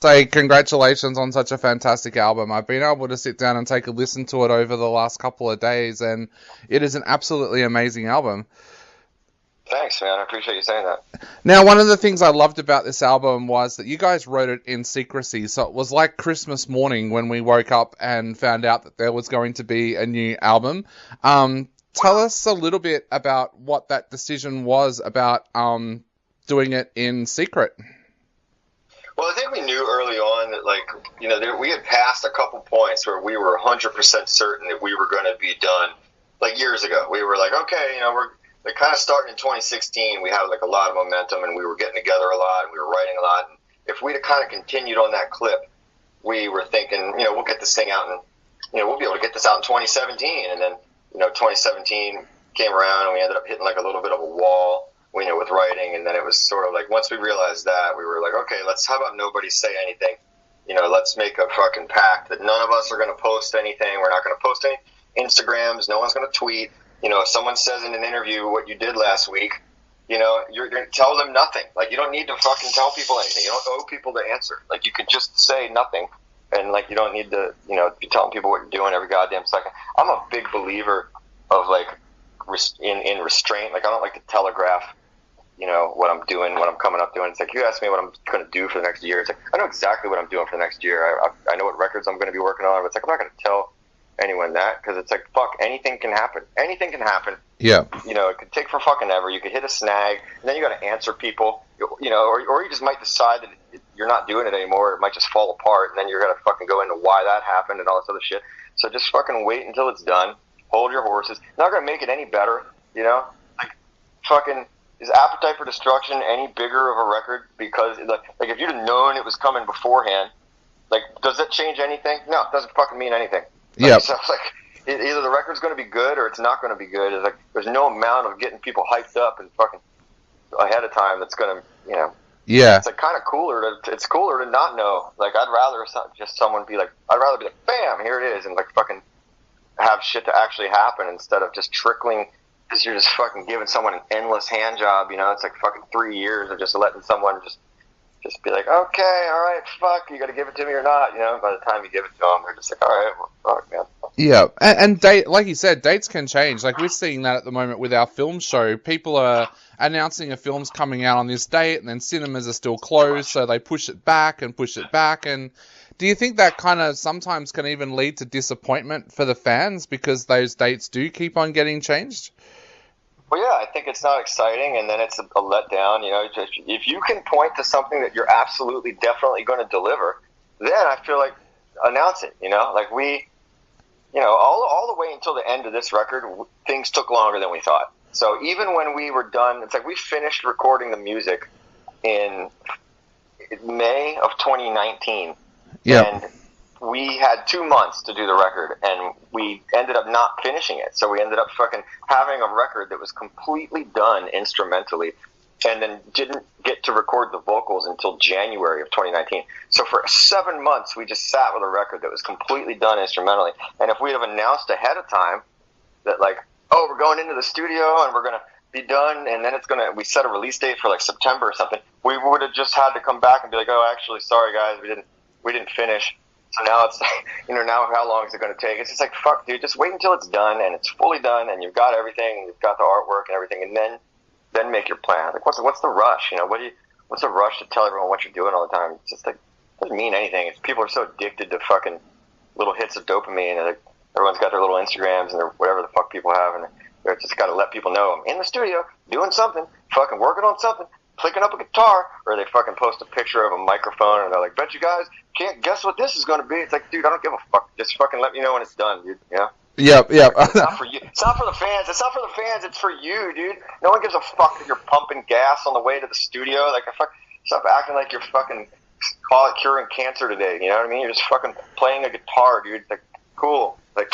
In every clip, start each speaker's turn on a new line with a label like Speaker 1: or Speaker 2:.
Speaker 1: say congratulations on such a fantastic album. I've been able to sit down and take a listen to it over the last couple of days, and it is an absolutely amazing album.
Speaker 2: Thanks, man. I appreciate you saying that.
Speaker 1: Now, one of the things I loved about this album was that you guys wrote it in secrecy, so it was like Christmas morning when we woke up and found out that there was going to be a new album. Tell us a little bit about what that decision was about doing it in secret.
Speaker 2: Well, I think we knew early on that, like, we had passed a couple points where we were 100% certain that we were going to be done, like, years ago. We were like, okay, we're kind of starting in 2016. We had, like, a lot of momentum, and we were getting together a lot, and we were writing a lot. And if we'd have kind of continued on that clip, we were thinking, we'll get this thing out, and, we'll be able to get this out in 2017. And then, 2017 came around, and we ended up hitting, like, a little bit of a wall, with writing, and then it was sort of like, once we realized that, we were like, okay, how about nobody say anything? Let's make a fucking pact that none of us are going to post anything. We're not going to post any Instagrams. No one's going to tweet. If someone says in an interview what you did last week, you're going to tell them nothing. Like, you don't need to fucking tell people anything. You don't owe people to answer. Like, you could just say nothing, and, like, you don't need to, be telling people what you're doing every goddamn second. I'm a big believer of, like, in restraint. Like, I don't like to telegraph what I'm doing, what I'm coming up doing. It's like, you ask me what I'm going to do for the next year. It's like, I know exactly what I'm doing for the next year. I know what records I'm going to be working on. But it's like, I'm not going to tell anyone that, because it's like, fuck, anything can happen. Anything can happen.
Speaker 1: Yeah.
Speaker 2: It could take for fucking ever. You could hit a snag, and then you got to answer people, or you just might decide that you're not doing it anymore. It might just fall apart, and then you're going to fucking go into why that happened and all this other shit. So just fucking wait until it's done. Hold your horses. Not going to make it any better, Like, fucking... Is Appetite for Destruction any bigger of a record because, like if you'd have known it was coming beforehand, like, does that change anything? No, it doesn't fucking mean anything.
Speaker 1: Yeah.
Speaker 2: So, like, either the record's going to be good or it's not going to be good. It's like, there's no amount of getting people hyped up and fucking ahead of time that's going to,
Speaker 1: Yeah.
Speaker 2: It's like kind of cooler to not know. Like, I'd rather just someone be like, I'd rather be like, bam, here it is, and, like, fucking have shit to actually happen instead of just trickling. Because you're just fucking giving someone an endless hand job, It's like fucking 3 years of just letting someone just be like, okay, all right, fuck, you got to give it to me or not, By the time you give it to them, they're just like, all right, well, fuck, man.
Speaker 1: Yeah, and date, like you said, dates can change. Like, we're seeing that at the moment with our film show. People are announcing a film's coming out on this date, and then cinemas are still closed, so they push it back and push it back. And do you think that kind of sometimes can even lead to disappointment for the fans because those dates do keep on getting changed?
Speaker 2: Well, yeah, I think it's not exciting, and then it's a letdown. If you can point to something that you're absolutely, definitely going to deliver, then I feel like announce it. Like all the way until the end of this record, things took longer than we thought. So even when we were done, it's like we finished recording the music in May of 2019.
Speaker 1: Yeah.
Speaker 2: And we had 2 months to do the record, and we ended up not finishing it. So we ended up fucking having a record that was completely done instrumentally, and then didn't get to record the vocals until January of 2019. So for 7 months, we just sat with a record that was completely done instrumentally. And if we'd have announced ahead of time that, like, oh, we're going into the studio and we're going to be done, and then we set a release date for, like, September or something, we would have just had to come back and be like, oh, actually, sorry, guys, we didn't finish. So now it's like, now how long is it going to take? It's just like, fuck, dude, just wait until it's done and it's fully done and you've got everything, you've got the artwork and everything, and then make your plan. Like, what's the rush? What's the rush to tell everyone what you're doing all the time? It's just like, it doesn't mean anything. People are so addicted to fucking little hits of dopamine, and like, everyone's got their little Instagrams and their whatever the fuck people have, and they're just got to let people know I'm in the studio doing something, fucking working on something, picking up a guitar, or they fucking post a picture of a microphone and they're like, bet you guys can't guess what this is going to be. It's like, dude, I don't give a fuck. Just fucking let me know when it's done, dude. Yeah.
Speaker 1: Yep.
Speaker 2: It's not for you. It's not for the fans. It's not for the fans. It's for you, dude. No one gives a fuck that you're pumping gas on the way to the studio. Like, stop acting like you're fucking call it curing cancer today. You know what I mean? You're just fucking playing a guitar, dude. Like, cool. Like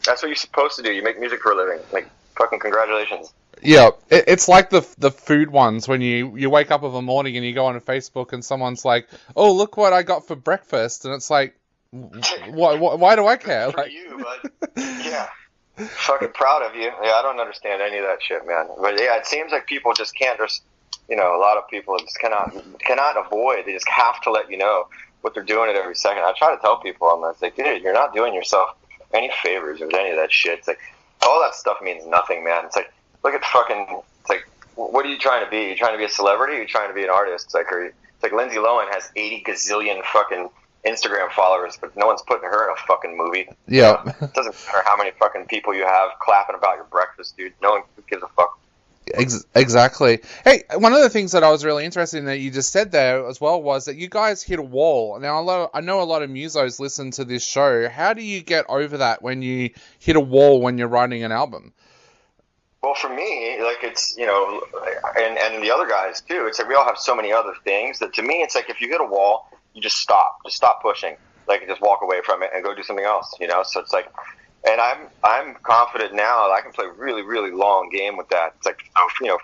Speaker 2: that's what you're supposed to do. You make music for a living. Like, fucking congratulations.
Speaker 1: Yeah, it's like the food ones when you wake up in the morning and you go on Facebook and someone's like, oh, look what I got for breakfast, and it's like, why do I care?
Speaker 2: For you, but yeah, fucking proud of you. Yeah, I don't understand any of that shit, man. But yeah, it seems like people just can't. a lot of people just cannot avoid. They just have to let you know what they're doing at every second. I try to tell people, I'm like, dude, you're not doing yourself any favors with any of that shit. It's like, all that stuff means nothing, man. It's like, look at it's like, what are you trying to be? Are you trying to be a celebrity? Or are you trying to be an artist? It's like Lindsay Lohan has 80 gazillion fucking Instagram followers, but no one's putting her in a fucking movie.
Speaker 1: Yeah.
Speaker 2: It doesn't matter how many fucking people you have clapping about your breakfast, dude. No one gives a fuck.
Speaker 1: Exactly. Hey, one of the things that I was really interested in that you just said there as well was that you guys hit a wall. Now, I know a lot of musos listen to this show. How do you get over that when you hit a wall when you're writing an album?
Speaker 2: Well, for me, like, it's, and the other guys too, it's like we all have so many other things that, to me, it's like if you hit a wall, you just stop pushing, like, just walk away from it and go do something else, so it's like, and I'm confident now that I can play really, really long game with that. It's like,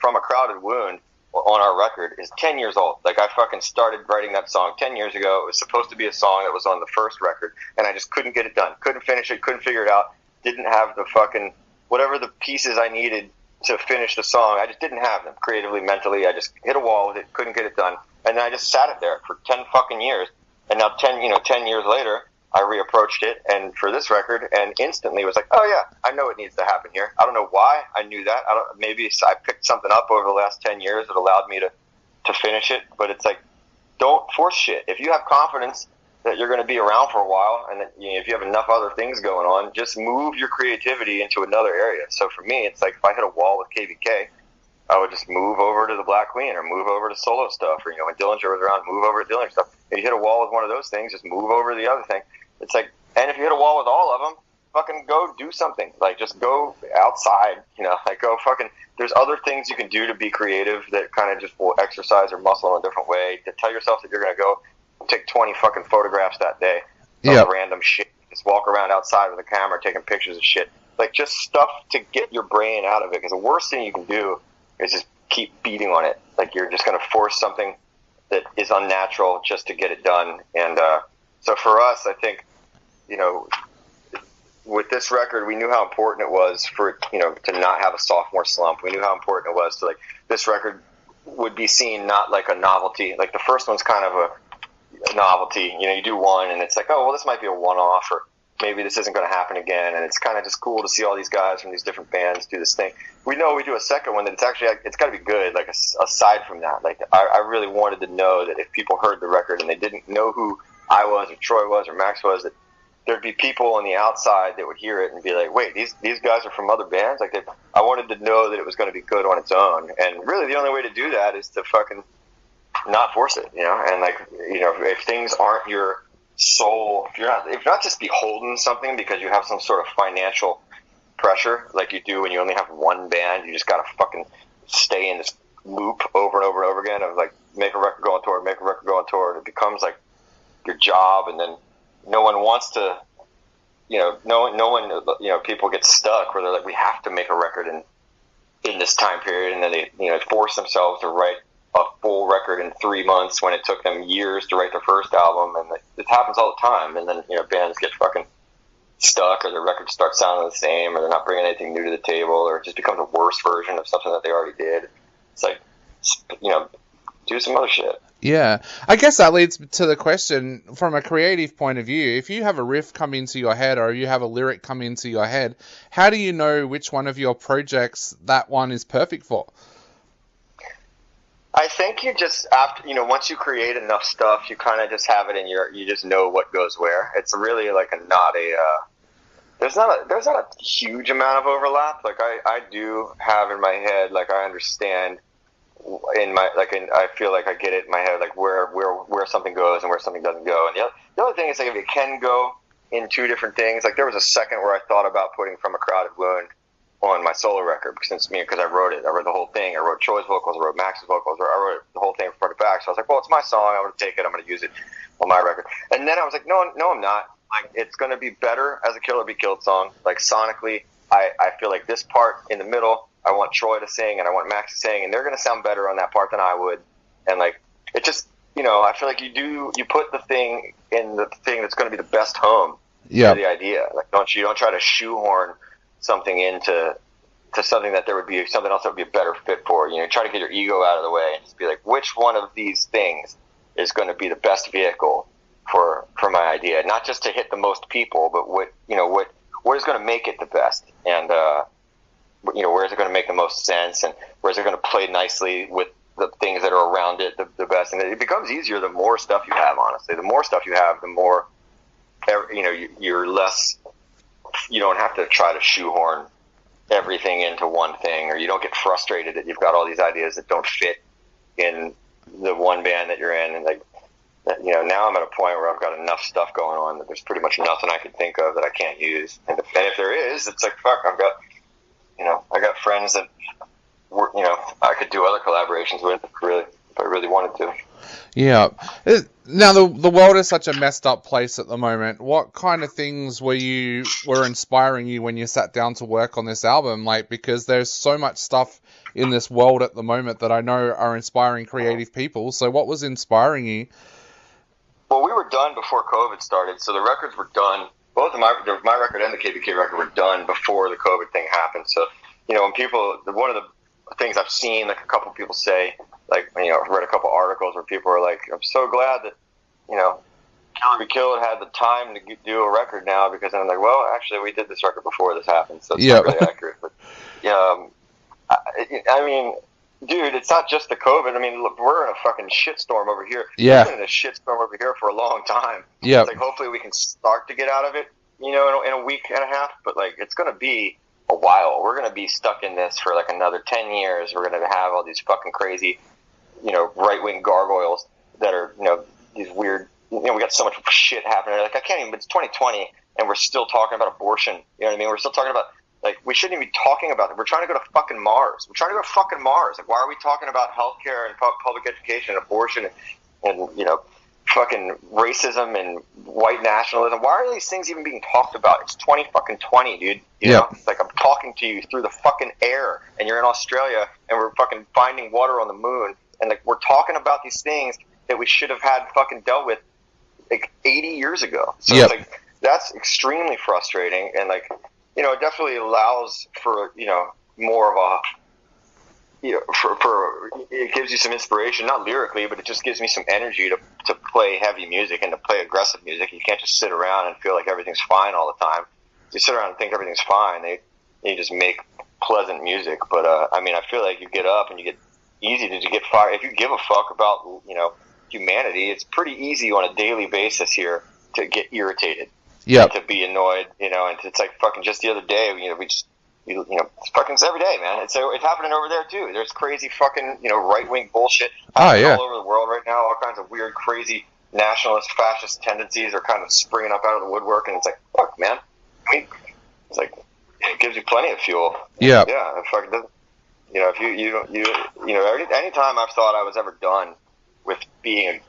Speaker 2: From a Crowded Wound on our record is 10 years old. Like, I fucking started writing that song 10 years ago. It was supposed to be a song that was on the first record, and I just couldn't get it done. Couldn't finish it, couldn't figure it out. Didn't have the fucking, whatever the pieces I needed to finish the song, I just didn't have them creatively, mentally. I just hit a wall with it, couldn't get it done. And then I just sat it there for 10 fucking years. And now 10 years later, I reapproached it, and for this record, and instantly was like, oh yeah, I know it needs to happen here. I don't know why I knew that. Maybe I picked something up over the last 10 years that allowed me to finish it. But it's like, don't force shit. If you have confidence that you're going to be around for a while, and that, if you have enough other things going on, just move your creativity into another area. So for me, it's like if I hit a wall with KVK, I would just move over to the Black Queen or move over to solo stuff, or when Dillinger was around, move over to Dillinger stuff. If you hit a wall with one of those things, just move over to the other thing. It's like, and if you hit a wall with all of them, fucking go do something. Like, just go outside, like, go fucking, there's other things you can do to be creative that kind of just will exercise your muscle in a different way. To tell yourself that you're going to go take 20 fucking photographs that day of random shit. Just walk around outside with a camera taking pictures of shit. Like, just stuff to get your brain out of it. Because the worst thing you can do is just keep beating on it. Like, you're just going to force something that is unnatural just to get it done. And so for us, I think, with this record, we knew how important it was for it, to not have a sophomore slump. We knew how important it was to, like, this record would be seen not like a novelty. Like, the first one's kind of a novelty. You do one and it's like, oh, well, this might be a one-off, or maybe this isn't going to happen again. And it's kind of just cool to see all these guys from these different bands do this thing. We know we do a second one that it's actually, it's got to be good. Like, aside from that, like, I really wanted to know that if people heard the record and they didn't know who I was or Troy was or Max was, that there'd be people on the outside that would hear it and be like, wait, these guys are from other bands? Like, I wanted to know that it was going to be good on its own. And really the only way to do that is to fucking not force it, and like, if things aren't your soul, if you're not just beholden something because you have some sort of financial pressure like you do when you only have one band, you just gotta fucking stay in this loop over and over and over again of like, make a record, go on tour, make a record, go on tour, and it becomes like your job, and then no one wants to, no one, people get stuck where they're like, we have to make a record in this time period, and then they, force themselves to write a full record in 3 months when it took them years to write their first album, and it happens all the time. And then bands get fucking stuck, or their records start sounding the same, or they're not bringing anything new to the table, or it just becomes a worse version of something that they already did. It's like, do some other shit.
Speaker 1: Yeah, I guess that leads to the question from a creative point of view. If you have a riff come into your head, or you have a lyric come into your head, how do you know which one of your projects that one is perfect for?
Speaker 2: I think you just, after, once you create enough stuff, you kind of just have it in you just know what goes where. It's really like there's not a huge amount of overlap. Like, I do have in my head, like, I understand I feel like I get it in my head, like where something goes and where something doesn't go. And the other thing is, like, if it can go in two different things, like, there was a second where I thought about putting From a Crowded Wound on my solo record, because I wrote it. I wrote the whole thing. I wrote Troy's vocals, I wrote Max's vocals, I wrote the whole thing from front to back. So I was like, well, it's my song. I'm going to take it. I'm going to use it on my record. And then I was like, no, I'm not. Like, it's going to be better as a Kill or Be Killed song. Like, sonically, I feel like this part in the middle, I want Troy to sing and I want Max to sing, and they're going to sound better on that part than I would. And like, it just, I feel like you put the thing in the thing that's going to be the best home to the idea. Like, don't try to shoehorn something into to something that there would be something else that would be a better fit for. You know, try to get your ego out of the way and just be like, which one of these things is going to be the best vehicle for my idea? Not just to hit the most people, but what is going to make it the best, and where is it going to make the most sense, and where is it going to play nicely with the things that are around it the best. And it becomes easier the more stuff you have. Honestly, the more stuff you have, the more you're less. You don't have to try to shoehorn everything into one thing, or you don't get frustrated that you've got all these ideas that don't fit in the one band that you're in. And now I'm at a point where I've got enough stuff going on that there's pretty much nothing I can think of that I can't use. And if there is, it's like, fuck, I got friends that I could do other collaborations with if I really wanted to.
Speaker 1: Yeah. Now the world is such a messed up place at the moment. What kind of things were inspiring you when you sat down to work on this album? Like, because there's so much stuff in this world at the moment that I know are inspiring creative people. So what was inspiring you?
Speaker 2: Well, we were done before COVID started, so the records were done. Both of my record and the KBK record were done before the COVID thing happened. So, when one of the things I've seen, like a couple people say, like, I've read a couple articles where people are like, I'm so glad that, Killer Be Killed had the time to do a record now, because I'm like, well, actually, we did this record before this happened, so it's not really accurate. But, I mean, dude, it's not just the COVID. I mean, look, we're in a fucking shitstorm over here.
Speaker 1: Yeah.
Speaker 2: We've been in a shitstorm over here for a long time.
Speaker 1: Yeah.
Speaker 2: It's like, hopefully we can start to get out of it, in a week and a half, but, like, it's going to be a while. We're going to be stuck in this for, like, another 10 years. We're going to have all these fucking crazy, right-wing gargoyles that are, these weird, we got so much shit happening. Like, I can't even, it's 2020, and we're still talking about abortion. You know what I mean? We're still talking about, like, we shouldn't even be talking about it. We're trying to go to fucking Mars. We're trying to go to fucking Mars. Like, why are we talking about healthcare and public education and abortion and fucking racism and white nationalism? Why are these things even being talked about? It's 20, dude. You know? It's like I'm talking to you through the fucking air, and you're in Australia, and we're fucking finding water on the moon, and, like, we're talking about these things that we should have had fucking dealt with, like, 80 years ago. So it's like, that's extremely frustrating, and, like, it definitely allows for, more of a, it gives you some inspiration, not lyrically, but it just gives me some energy to play heavy music and to play aggressive music. You can't just sit around and feel like everything's fine all the time. You sit around and think everything's fine, you just make pleasant music. But, I mean, I feel like you get up and you get easy to get fired. If you give a fuck about, humanity, it's pretty easy on a daily basis here to get irritated.
Speaker 1: Yeah.
Speaker 2: To be annoyed, and it's like fucking just the other day, we just, it's fucking every day, man. It's happening over there too. There's crazy fucking, right-wing bullshit happening all over the world right now. All kinds of weird, crazy nationalist, fascist tendencies are kind of springing up out of the woodwork, and it's like, fuck, man. I mean, it's like, it gives you plenty of fuel.
Speaker 1: Yeah.
Speaker 2: Yeah. It fucking doesn't, if anytime I've thought I was ever done with being,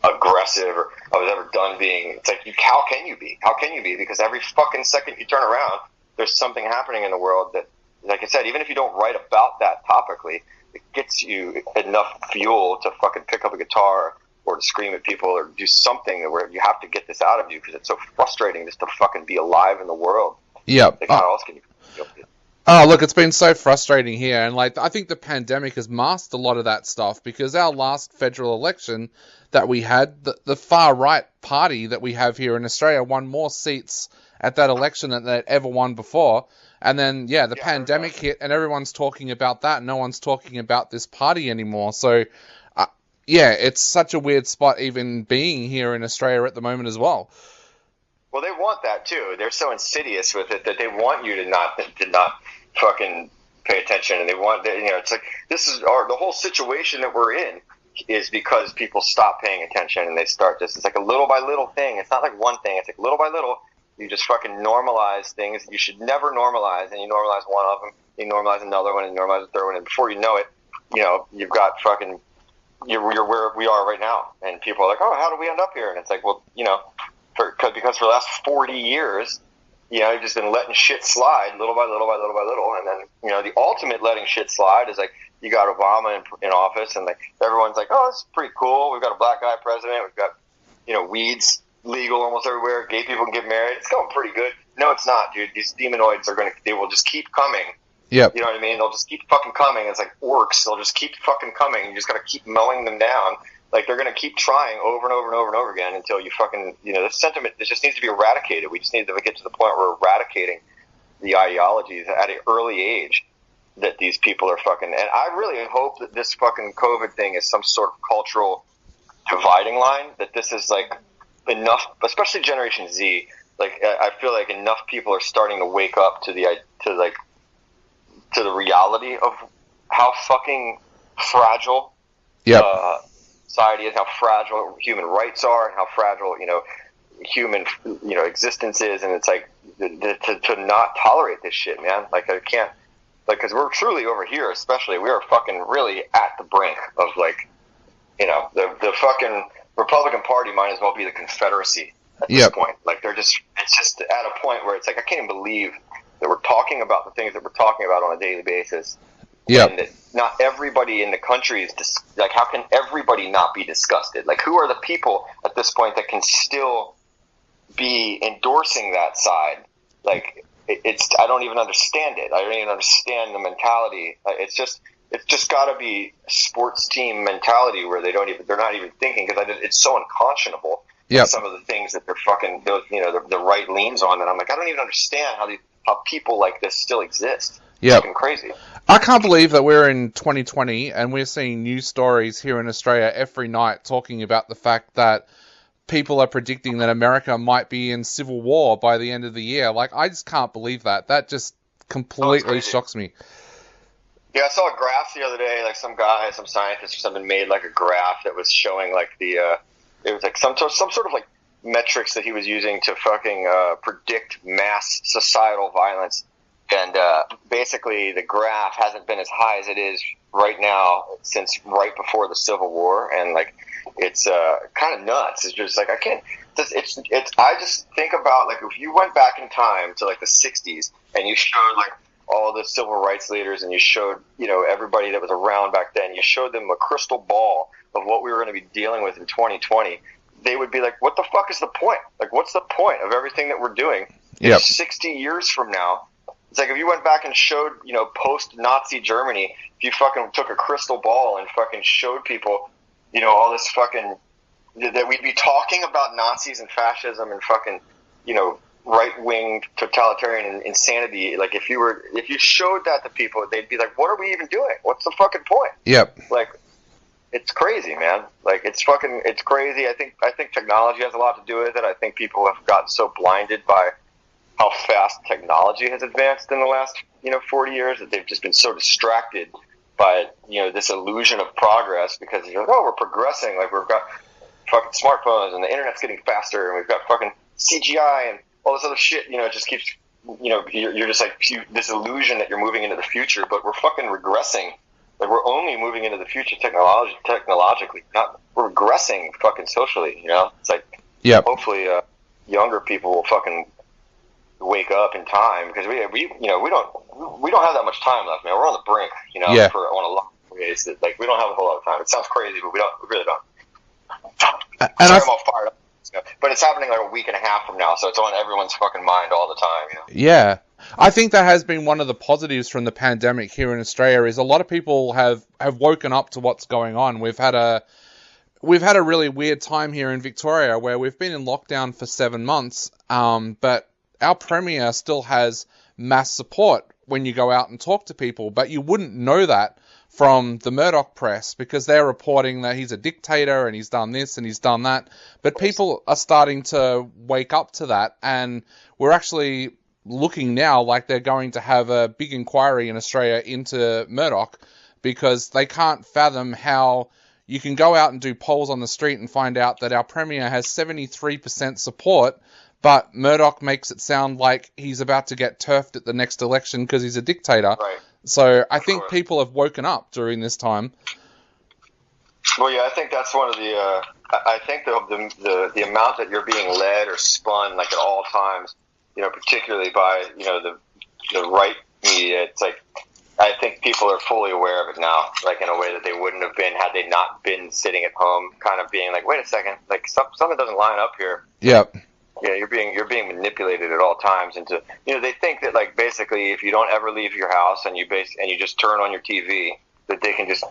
Speaker 2: aggressive, or I was ever done being, it's like, how can you be? Because every fucking second you turn around, there's something happening in the world that, like I said, even if you don't write about that topically, it gets you enough fuel to fucking pick up a guitar or to scream at people or do something where you have to get this out of you, because it's so frustrating just to fucking be alive in the world.
Speaker 1: Yeah.
Speaker 2: Like, how else can you feel it?
Speaker 1: Oh, look, it's been so frustrating here, and, like, I think the pandemic has masked a lot of that stuff, because our last federal election that we had, the far-right party that we have here in Australia won more seats at that election than they'd ever won before, and then, the pandemic hit, and everyone's talking about that, no one's talking about this party anymore, so, it's such a weird spot even being here in Australia at the moment as well.
Speaker 2: Well, they want that too. They're so insidious with it that they want you to not fucking pay attention, and they want that. It's like, this is the whole situation that we're in is because people stop paying attention and they start just, it's like a little by little thing. It's not like one thing. It's like little by little. You just fucking normalize things you should never normalize, and you normalize one of them, you normalize another one, and you normalize a third one, and before you know it, you've got fucking, you're where we are right now, and people are like, oh, how did we end up here? And it's like, well, because for the last 40 years, you've just been letting shit slide little by little by little by little. And then, the ultimate letting shit slide is like, you got Obama in office, and like, everyone's like, oh, this is pretty cool. We've got a black guy president. We've got, weeds legal almost everywhere. Gay people can get married. It's going pretty good. No, it's not, dude. These demonoids they will just keep coming
Speaker 1: Yep.
Speaker 2: You know what I mean? They'll just keep fucking coming. It's like orcs. They'll just keep fucking coming. You just got to keep mowing them down. Like, they're going to keep trying over and over and over and over again until you fucking, this sentiment, this just needs to be eradicated. We just need to get to the point where we're eradicating the ideologies at an early age that these people are fucking, and I really hope that this fucking COVID thing is some sort of cultural dividing line, that this is like enough, especially Generation Z, like, I feel like enough people are starting to wake up to the reality of how fucking fragile society is, how fragile human rights are, and how fragile, human, existence is. And it's like, to not tolerate this shit, man. Like, I can't, like, because we're truly over here, especially, we are fucking really at the brink of, like, the fucking Republican Party might as well be the Confederacy at this point. Like, it's just at a point where it's like, I can't even believe that we're talking about the things that we're talking about on a daily basis. And that not everybody in the country is, like, how can everybody not be disgusted? Like, who are the people at this point that can still be endorsing that side? Like, I don't even understand it. I don't even understand the mentality. It's just got to be sports team mentality where they're not even thinking, because it's so unconscionable. Some of the things that they're fucking, the right leans on, that I'm like, I don't even understand how people like this still exist. It's fucking crazy.
Speaker 1: I can't believe that we're in 2020 and we're seeing news stories here in Australia every night talking about the fact that people are predicting that America might be in civil war by the end of the year. Like, I just can't believe that. That just completely shocks me.
Speaker 2: Yeah, I saw a graph the other day, like some scientist or something made like a graph that was showing like it was like some sort of like metrics that he was using to fucking predict mass societal violence. And basically the graph hasn't been as high as it is right now since right before the Civil War. And like, it's kind of nuts. It's just like, I just think about, like, if you went back in time to like the 60s and you showed like all the civil rights leaders and you showed, everybody that was around back then, you showed them a crystal ball of what we were going to be dealing with in 2020, they would be like, what the fuck is the point? Like, what's the point of everything that we're doing? 60 years from now, it's like if you went back and showed, post-Nazi Germany, if you fucking took a crystal ball and fucking showed people, all this fucking, that we'd be talking about Nazis and fascism and fucking, right-wing totalitarian insanity. Like, if you showed that to people, they'd be like, what are we even doing? What's the fucking point? Like, it's crazy, man. Like, it's crazy. I think technology has a lot to do with it. I think people have gotten so blinded by how fast technology has advanced in the last, 40 years, that they've just been so distracted by, this illusion of progress, because you're like, oh, we're progressing. Like, we've got fucking smartphones and the internet's getting faster and we've got fucking CGI and all this other shit, it just keeps, you're just like this illusion that you're moving into the future, but we're fucking regressing. Like, we're only moving into the future technologically, we're regressing fucking socially, It's like, hopefully, younger people will fucking wake up in time, because we don't have that much time left, man. We're on the brink, on a lot of ways that, like, we don't have a whole lot of time. It sounds crazy, but we really don't. I'm all fired up. But it's happening like a week and a half from now, so it's on everyone's fucking mind all the time,
Speaker 1: Yeah. I think that has been one of the positives from the pandemic here in Australia, is a lot of people have woken up to what's going on. We've had a really weird time here in Victoria where we've been in lockdown for 7 months, but our Premier still has mass support when you go out and talk to people, but you wouldn't know that from the Murdoch press, because they're reporting that he's a dictator and he's done this and he's done that. But people are starting to wake up to that, and we're actually looking now like they're going to have a big inquiry in Australia into Murdoch, because they can't fathom how you can go out and do polls on the street and find out that our Premier has 73% support, but Murdoch makes it sound like he's about to get turfed at the next election because he's a dictator.
Speaker 2: Right.
Speaker 1: So I think people have woken up during this time.
Speaker 2: Well, yeah, I think that's one of the. I think the amount that you're being led or spun, like, at all times, particularly by the right media. It's like, I think people are fully aware of it now, like, in a way that they wouldn't have been had they not been sitting at home, kind of being like, wait a second, like, something doesn't line up here.
Speaker 1: Yep.
Speaker 2: Yeah, you're being manipulated at all times into, they think that, like, basically if you don't ever leave your house and you just turn on your TV, that they can just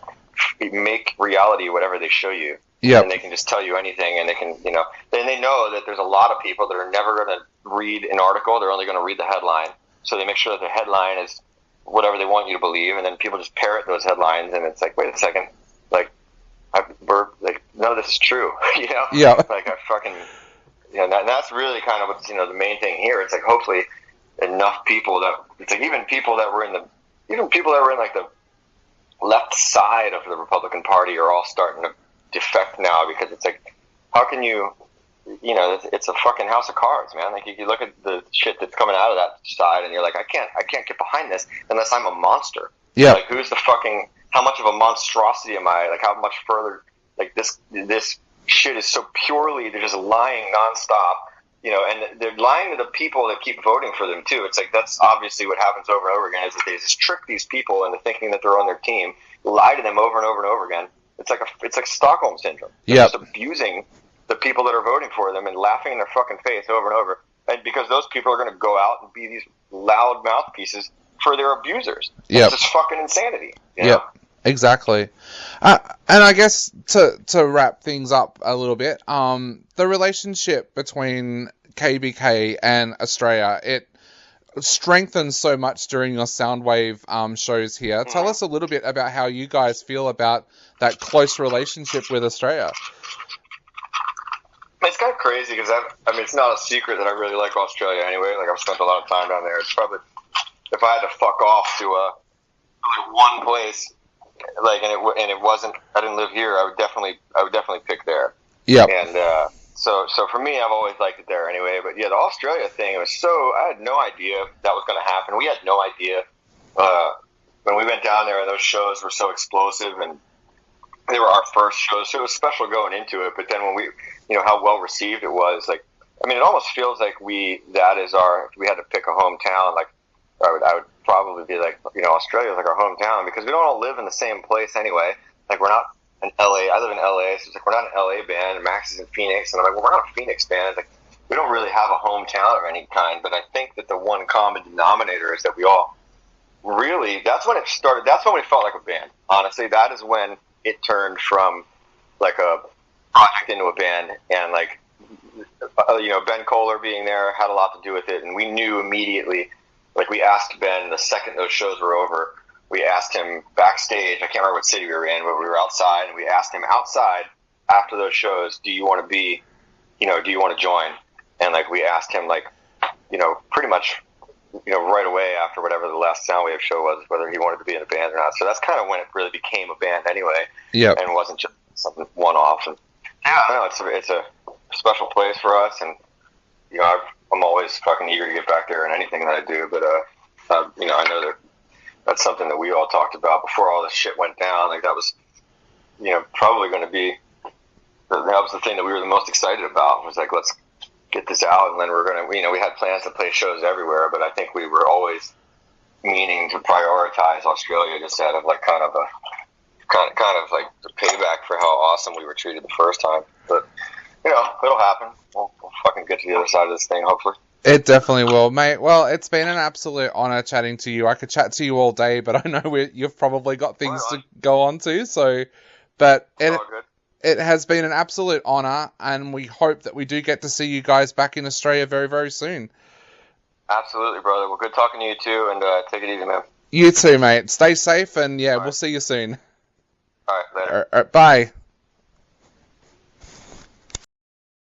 Speaker 2: make reality whatever they show you.
Speaker 1: Yep.
Speaker 2: And they can just tell you anything, and they can, then they know that there's a lot of people that are never going to read an article. They're only going to read the headline. So they make sure that the headline is whatever they want you to believe, and then people just parrot those headlines, and it's like, wait a second, like, none of this is true,
Speaker 1: Yeah.
Speaker 2: Like, I fucking, and that's really kind of what's, the main thing here. It's like, hopefully enough people that, it's like even people that were in like the left side of the Republican Party are all starting to defect now, because it's like, how can you, it's a fucking house of cards, man. Like, you look at the shit that's coming out of that side, and you're like, I can't get behind this unless I'm a monster.
Speaker 1: Yeah.
Speaker 2: Like, how much of a monstrosity am I? Like, how much further, like, this shit is so purely, they're just lying nonstop, and they're lying to the people that keep voting for them too. It's like, that's obviously what happens over and over again, is that they just trick these people into thinking that they're on their team, lie to them over and over and over again. It's like Stockholm syndrome. They're just abusing the people that are voting for them and laughing in their fucking face over and over. And because those people are going to go out and be these loud mouthpieces for their abusers.
Speaker 1: Yep.
Speaker 2: It's just fucking insanity.
Speaker 1: Yep, exactly. And I guess to wrap things up a little bit, the relationship between KBK and Australia, it strengthens so much during your Soundwave shows here. Tell us a little bit about how you guys feel about that close relationship with Australia.
Speaker 2: It's kind of crazy because it's not a secret that I really like Australia anyway. Like, I've spent a lot of time down there. It's probably, if I had to fuck off to one place, like, and it wasn't, I didn't live here, I would definitely pick there.
Speaker 1: Yeah.
Speaker 2: And so for me, I've always liked it there anyway. But yeah, the Australia thing, I had no idea that was going to happen. We had no idea when we went down there, and those shows were so explosive, and they were our first shows, so it was special going into it. But then when we, how well received it was, like, it almost feels like if we had to pick a hometown, like, I would probably be like, Australia's like our hometown, because we don't all live in the same place anyway. Like, we're not in LA. I live in LA, so it's like, we're not an LA band, and Max is in Phoenix, and I'm like, well, we're not a Phoenix band. It's like, we don't really have a hometown of any kind, but I think that the one common denominator is that we all really, that's when it started. That's when we felt like a band. Honestly, that is when it turned from like a project into a band, and like, Ben Kohler being there had a lot to do with it, and we knew immediately. Like, we asked Ben the second those shows were over. We asked him backstage. I can't remember what city we were in, but we were outside, and we asked him outside after those shows, do you want to join? And like, we asked him, like, pretty much, right away after whatever the last Soundwave show was, whether he wanted to be in a band or not. So that's kind of when it really became a band anyway.
Speaker 1: Yeah.
Speaker 2: And it wasn't just something one-off. And yeah, I know it's a special place for us, and I'm always fucking eager to get back there in anything that I do. But I know that that's something that we all talked about before all this shit went down. Like, that was, probably going to be, that was the thing that we were the most excited about. It was like, let's get this out, and then we're going to, we had plans to play shows everywhere, but I think we were always meaning to prioritize Australia just out of like kind of like the payback for how awesome we were treated the first time. But it'll happen. We'll fucking get to the other side of this thing, hopefully.
Speaker 1: It definitely will, mate. Well, it's been an absolute honor chatting to you. I could chat to you all day, but I know you've probably got things to go on to. So, but it has been an absolute honor, and we hope that we do get to see you guys back in Australia very, very soon.
Speaker 2: Absolutely, brother. Well, good talking to you too, and take it easy, man.
Speaker 1: You too, mate. Stay safe, and we'll see you soon.
Speaker 2: All right, later.
Speaker 1: All right, bye.